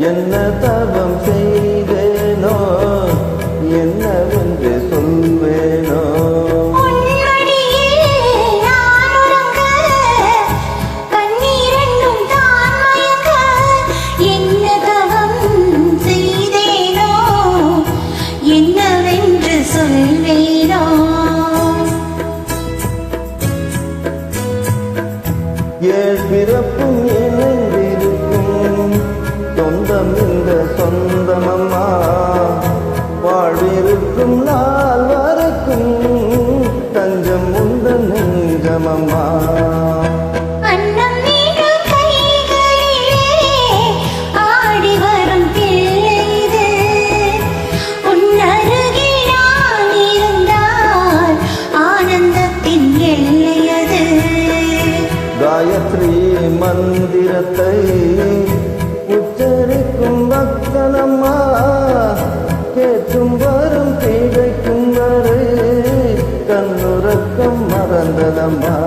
என்ன தவம் செய்தேனோ என்னவென்று சொல்வேனோ ஏழ் பிறப்பும் இணைந்திருக்கும் சொந்தம் இந்த சொந்தமம்மா வாழ்விருக்கும் நாள் வரைக்கும் தஞ்சம் உந்தன் நெஞ்சமம்மா காயத்ரி மந்திரத்தை உச்சரிக்கும் பக்தனம்மா கேட்கும் வரும் கிடைக்கும் வரை கண்ணுறக்கம் மறந்ததம்மா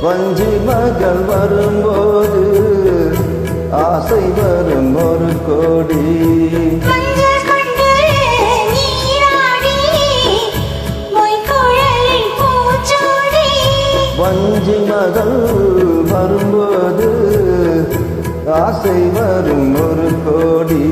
வஞ்சி மகள் வரும்போது ஆசை வரும் ஒரு கோடி வஞ்சி மகள் வரும்போது ஆசை வரும் ஒரு கோடி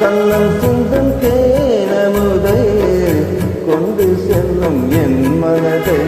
கண்ணன் சிந்தன் தேனமுதை கொண்டு செல்லும் என் மனதை